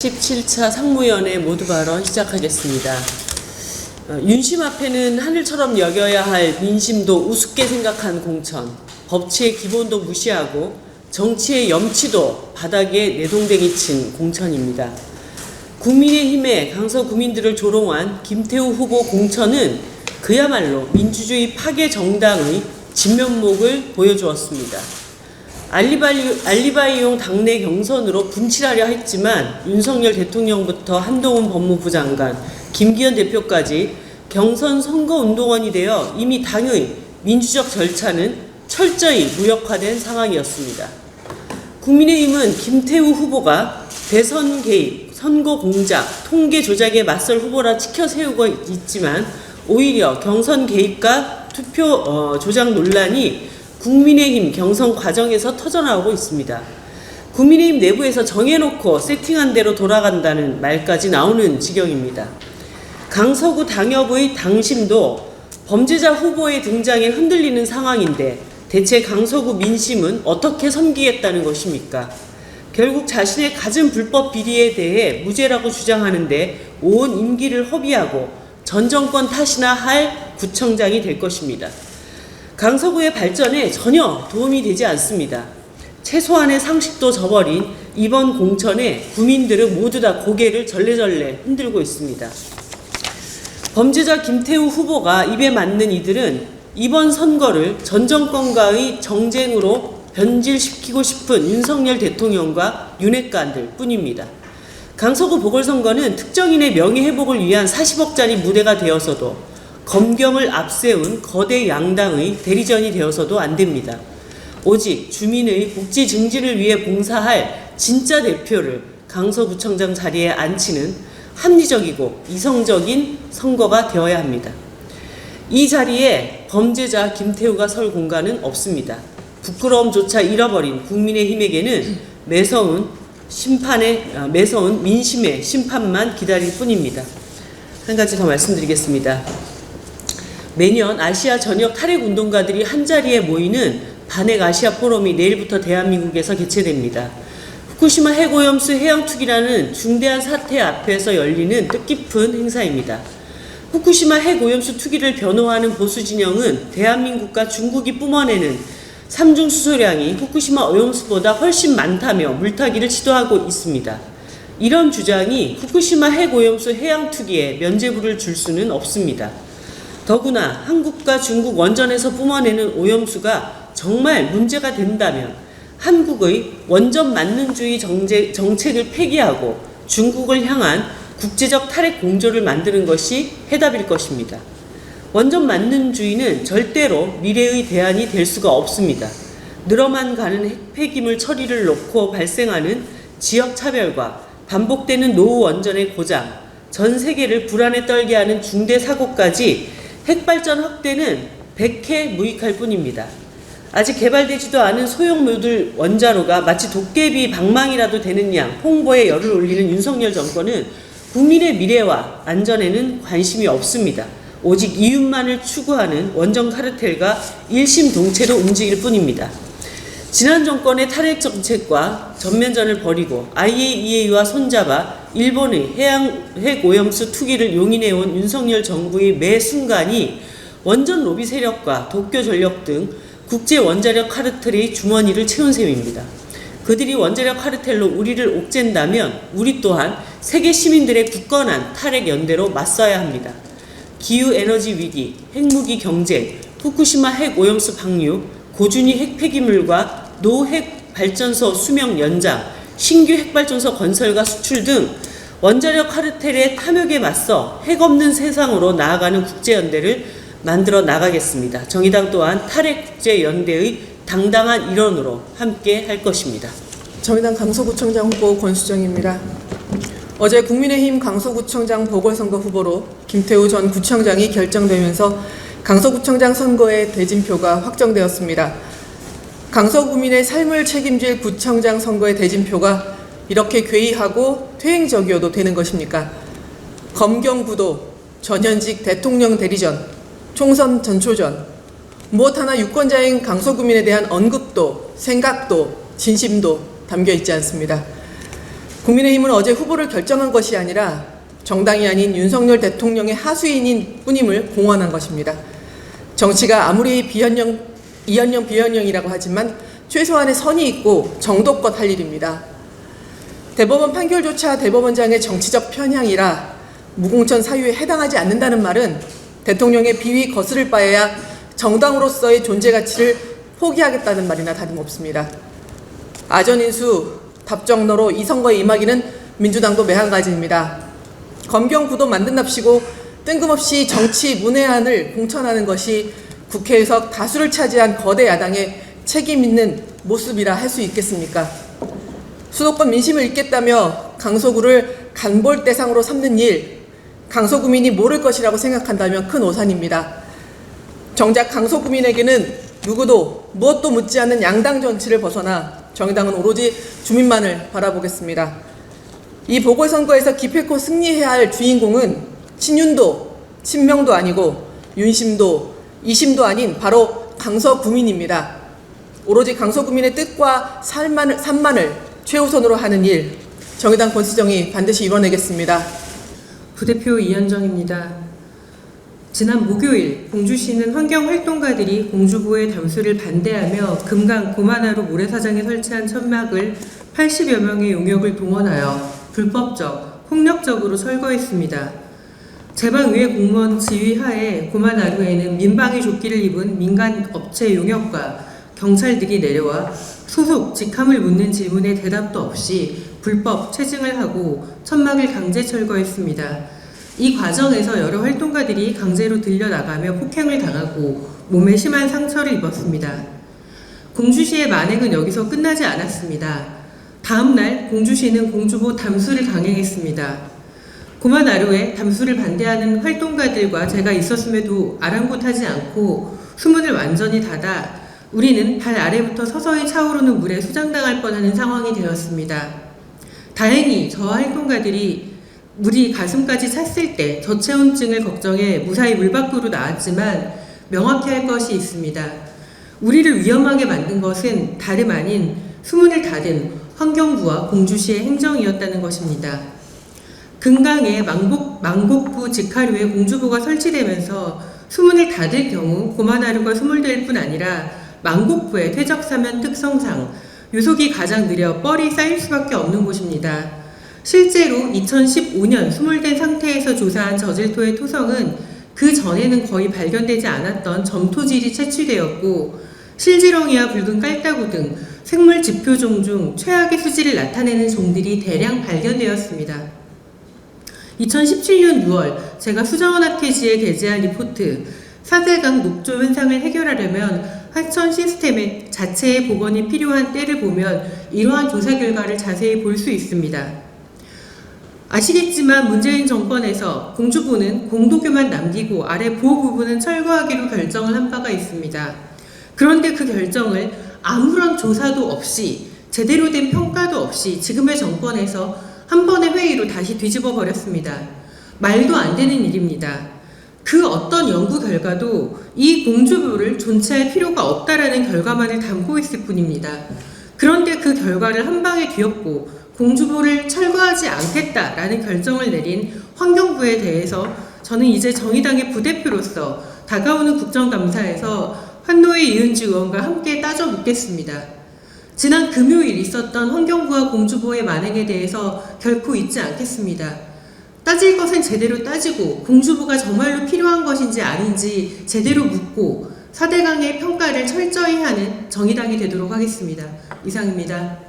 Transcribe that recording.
17차 상무위원회 모두 발언 시작하겠습니다. 윤심 앞에는 하늘처럼 여겨야 할 민심도 우습게 생각한 공천, 법치의 기본도 무시하고 정치의 염치도 바닥에 내동댕이 친 공천입니다. 국민의힘의 강서구민들을 조롱한 김태우 후보 공천은 그야말로 민주주의 파괴 정당의 진면목을 보여주었습니다. 알리바이용 당내 경선으로 분칠하려 했지만 윤석열 대통령부터 한동훈 법무부 장관, 김기현 대표까지 경선 선거운동원이 되어 이미 당의 민주적 절차는 철저히 무력화된 상황이었습니다. 국민의힘은 김태우 후보가 대선 개입, 선거 공작, 통계 조작에 맞설 후보라 치켜 세우고 있지만 오히려 경선 개입과 투표 조작 논란이 국민의힘 경선 과정에서 터져나오고 있습니다. 국민의힘 내부에서 정해놓고 세팅한 대로 돌아간다는 말까지 나오는 지경입니다. 강서구 당협의 당심도 범죄자 후보의 등장에 흔들리는 상황인데 대체 강서구 민심은 어떻게 섬기겠다는 것입니까? 결국 자신의 갖은 불법 비리에 대해 무죄라고 주장하는데 온 임기를 허비하고 전 정권 탓이나 할 구청장이 될 것입니다. 강서구의 발전에 전혀 도움이 되지 않습니다. 최소한의 상식도 저버린 이번 공천에 구민들은 모두 다 고개를 절레절레 흔들고 있습니다. 범죄자 김태우 후보가 입에 맞는 이들은 이번 선거를 전 정권과의 정쟁으로 변질시키고 싶은 윤석열 대통령과 윤핵관들 뿐입니다. 강서구 보궐선거는 특정인의 명예회복을 위한 40억짜리 무대가 되어서도 검경을 앞세운 거대 양당의 대리전이 되어서도 안 됩니다. 오직 주민의 복지 증진을 위해 봉사할 진짜 대표를 강서구청장 자리에 앉히는 합리적이고 이성적인 선거가 되어야 합니다. 이 자리에 범죄자 김태우가 설 공간은 없습니다. 부끄러움조차 잃어버린 국민의힘에게는 매서운 민심의 심판만 기다릴 뿐입니다. 한 가지 더 말씀드리겠습니다. 매년 아시아 전역 탈핵 운동가들이 한자리에 모이는 반핵 아시아 포럼이 내일부터 대한민국에서 개최됩니다. 후쿠시마 핵오염수 해양투기라는 중대한 사태 앞에서 열리는 뜻깊은 행사입니다. 후쿠시마 핵오염수 투기를 변호하는 보수 진영은 대한민국과 중국이 뿜어내는 삼중 수소량이 후쿠시마 오염수보다 훨씬 많다며 물타기를 시도하고 있습니다. 이런 주장이 후쿠시마 핵오염수 해양투기에 면죄부를 줄 수는 없습니다. 더구나 한국과 중국 원전에서 뿜어내는 오염수가 정말 문제가 된다면 한국의 원전 만능주의 정책을 폐기하고 중국을 향한 국제적 탈핵 공조를 만드는 것이 해답일 것입니다. 원전 만능주의는 절대로 미래의 대안이 될 수가 없습니다. 늘어만 가는 핵 폐기물 처리를 놓고 발생하는 지역 차별과 반복되는 노후 원전의 고장, 전 세계를 불안에 떨게 하는 중대 사고까지 핵발전 확대는 백해 무익할 뿐입니다. 아직 개발되지도 않은 소형 모듈 원자로가 마치 도깨비 방망이라도 되는 양 홍보에 열을 올리는 윤석열 정권은 국민의 미래와 안전에는 관심이 없습니다. 오직 이윤만을 추구하는 원전 카르텔과 일심동체로 움직일 뿐입니다. 지난 정권의 탈핵 정책과 전면전을 벌이고 IAEA와 손잡아 일본의 핵 오염수 투기를 용인해온 윤석열 정부의 매 순간이 원전 로비 세력과 도쿄 전력 등 국제 원자력 카르텔의 주머니를 채운 셈입니다. 그들이 원자력 카르텔로 우리를 옥죄한다면 우리 또한 세계 시민들의 굳건한 탈핵 연대로 맞서야 합니다. 기후에너지 위기, 핵무기 경쟁, 후쿠시마 핵 오염수 방류, 고준위 핵 폐기물과 노핵 발전소 수명 연장, 신규 핵발전소 건설과 수출 등 원자력 카르텔의 탐욕에 맞서 핵 없는 세상으로 나아가는 국제연대를 만들어 나가겠습니다. 정의당 또한 탈핵 국제연대의 당당한 일원으로 함께 할 것입니다. 정의당 강서구청장 후보 권수정입니다. 어제 국민의힘 강서구청장 보궐선거 후보로 김태우 전 구청장이 결정되면서 강서구청장 선거의 대진표가 확정되었습니다. 강서구민의 삶을 책임질 구청장 선거의 대진표가 이렇게 괴이하고 퇴행적이어도 되는 것입니까? 검경구도, 전현직 대통령 대리전, 총선 전초전, 무엇 하나 유권자인 강서구민에 대한 언급도, 생각도, 진심도 담겨 있지 않습니다. 국민의힘은 어제 후보를 결정한 것이 아니라 정당이 아닌 윤석열 대통령의 하수인인 뿐임을 공언한 것입니다. 정치가 아무리 이현령 비현령이라고 하지만 최소한의 선이 있고 정도껏 할 일입니다. 대법원 판결조차 대법원장의 정치적 편향이라 무공천 사유에 해당하지 않는다는 말은 대통령의 비위 거스를 바에야 정당으로서의 존재 가치를 포기하겠다는 말이나 다름없습니다. 아전인수 답정너로 이 선거에 임하기는 민주당도 매한가지입니다. 검경구도 만든답시고 뜬금없이 정치 문외한을 공천하는 것이 국회에서 다수를 차지한 거대 야당의 책임 있는 모습이라 할 수 있겠습니까? 수도권 민심을 읽겠다며 강서구를 간볼 대상으로 삼는 일, 강서구민이 모를 것이라고 생각한다면 큰 오산입니다. 정작 강서구민에게는 누구도 무엇도 묻지 않는 양당 정치를 벗어나 정의당은 오로지 주민만을 바라보겠습니다. 이 보궐선거에서 기필코 승리해야 할 주인공은 친윤도, 친명도 아니고 윤심도, 이심도 아닌 바로 강서구민입니다. 오로지 강서구민의 뜻과 산만을 최우선으로 하는 일, 정의당 권수정이 반드시 이뤄내겠습니다. 부대표 이현정입니다. 지난 목요일 공주시는 환경활동가들이 공주보의 담수를 반대하며 금강 고만하루 모래사장에 설치한 천막을 80여 명의 용역을 동원하여 불법적, 폭력적으로 철거했습니다. 제방위에 공무원 지휘하에 고만하루에는 민방위 조끼를 입은 민간 업체 용역과 경찰들이 내려와 소속 직함을 묻는 질문에 대답도 없이 불법 체증을 하고 천막을 강제 철거했습니다. 이 과정에서 여러 활동가들이 강제로 들려나가며 폭행을 당하고 몸에 심한 상처를 입었습니다. 공주시의 만행은 여기서 끝나지 않았습니다. 다음 날 공주시는 공주보 담수를 강행했습니다. 고만하루에 담수를 반대하는 활동가들과 제가 있었음에도 아랑곳하지 않고 수문을 완전히 닫아 우리는 발 아래부터 서서히 차오르는 물에 수장당할 뻔하는 상황이 되었습니다. 다행히 저와 활동가들이 물이 가슴까지 찼을 때 저체온증을 걱정해 무사히 물 밖으로 나왔지만 명확히 할 것이 있습니다. 우리를 위험하게 만든 것은 다름 아닌 수문을 닫은 환경부와 공주시의 행정이었다는 것입니다. 금강에 망곡부 직하류에 공주보가 설치되면서 수문을 닫을 경우 고만하루가 소멸될 뿐 아니라 망곡부의 퇴적사면 특성상 유속이 가장 느려 뻘이 쌓일 수밖에 없는 곳입니다. 실제로 2015년 수몰된 상태에서 조사한 저질토의 토성은 그 전에는 거의 발견되지 않았던 점토질이 채취되었고 실지렁이와 붉은 깔따구 등 생물 지표종 중 최악의 수질을 나타내는 종들이 대량 발견되었습니다. 2017년 6월 제가 수정원학회지에 게재한 리포트 4대강 녹조 현상을 해결하려면 하천 시스템의 자체의 복원이 필요한 때를 보면 이러한 조사 결과를 자세히 볼 수 있습니다. 아시겠지만 문재인 정권에서 공주보는 공도교만 남기고 아래 보호 부분은 철거하기로 결정을 한 바가 있습니다. 그런데 그 결정을 아무런 조사도 없이 제대로 된 평가도 없이 지금의 정권에서 한 번의 회의로 다시 뒤집어 버렸습니다. 말도 안 되는 일입니다. 그 어떤 연구 결과도 이 공주보를 존치할 필요가 없다라는 결과만을 담고 있을 뿐입니다. 그런데 그 결과를 한 방에 뒤엎고 공주보를 철거하지 않겠다라는 결정을 내린 환경부에 대해서 저는 이제 정의당의 부대표로서 다가오는 국정감사에서 환노의 이은지 의원과 함께 따져 묻겠습니다. 지난 금요일 있었던 환경부와 공주보의 만행에 대해서 결코 잊지 않겠습니다. 따질 것은 제대로 따지고 공주보가 정말로 필요한 것인지 아닌지 제대로 묻고 4대강의 평가를 철저히 하는 정의당이 되도록 하겠습니다. 이상입니다.